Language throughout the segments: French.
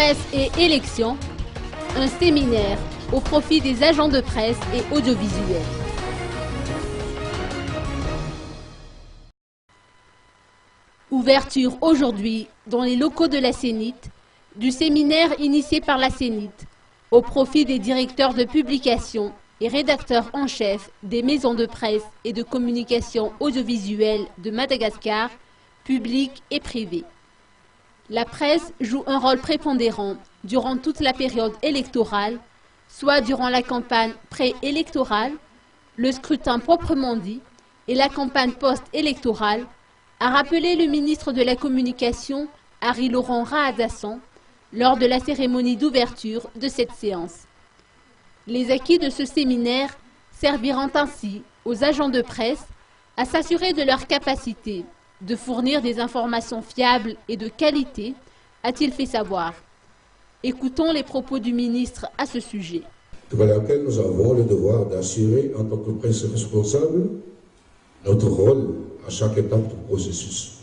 Presse et élections, un séminaire au profit des agents de presse et audiovisuels. Ouverture aujourd'hui, dans les locaux de la CENIT, du séminaire initié par la CENIT au profit des directeurs de publication et rédacteurs en chef des maisons de presse et de communication audiovisuelle de Madagascar, publiques et privées. La presse joue un rôle prépondérant durant toute la période électorale, soit durant la campagne préélectorale, le scrutin proprement dit et la campagne post-électorale, a rappelé le ministre de la Communication, Harry Laurent Rahadassan, lors de la cérémonie d'ouverture de cette séance. Les acquis de ce séminaire serviront ainsi aux agents de presse à s'assurer de leur capacité de fournir des informations fiables et de qualité, a-t-il fait savoir. Écoutons les propos du ministre à ce sujet. Dans laquelle nous avons le devoir d'assurer, en tant que presse responsable, notre rôle à chaque étape du processus.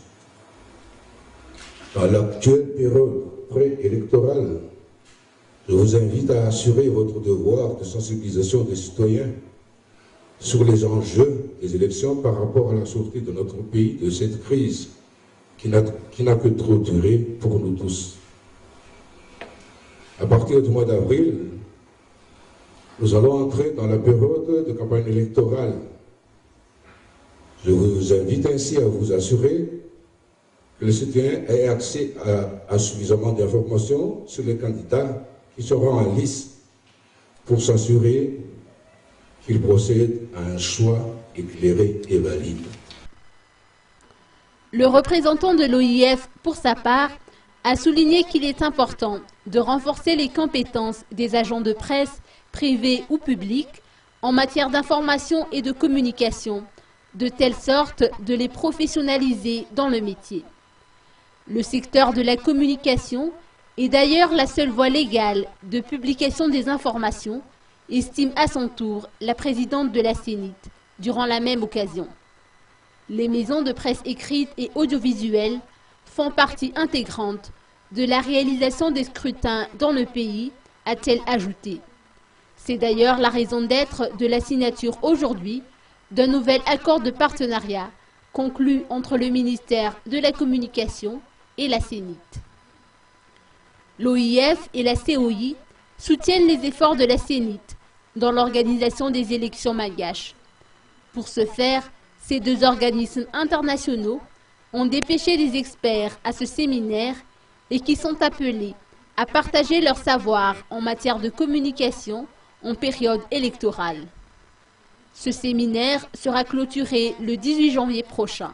Dans l'actuelle période préélectorale, je vous invite à assurer votre devoir de sensibilisation des citoyens sur les enjeux des élections par rapport à la sortie de notre pays de cette crise qui n'a que trop duré pour nous tous. À partir du mois d'avril, nous allons entrer dans la période de campagne électorale. Je vous invite ainsi à vous assurer que les citoyens aient accès à suffisamment d'informations sur les candidats qui seront en lice pour s'assurer qu'ils procèdent à un choix éclairé et valide. Le représentant de l'OIF, pour sa part, a souligné qu'il est important de renforcer les compétences des agents de presse, privés ou publics, en matière d'information et de communication, de telle sorte de les professionnaliser dans le métier. Le secteur de la communication est d'ailleurs la seule voie légale de publication des informations, estime à son tour la présidente de la CENIT, durant la même occasion. Les maisons de presse écrites et audiovisuelles font partie intégrante de la réalisation des scrutins dans le pays, a-t-elle ajouté. C'est d'ailleurs la raison d'être de la signature aujourd'hui d'un nouvel accord de partenariat conclu entre le ministère de la Communication et la CENIT. L'OIF et la COI soutiennent les efforts de la CENIT dans l'organisation des élections malgaches. Pour ce faire, ces deux organismes internationaux ont dépêché des experts à ce séminaire et qui sont appelés à partager leur savoir en matière de communication en période électorale. Ce séminaire sera clôturé le 18 janvier prochain.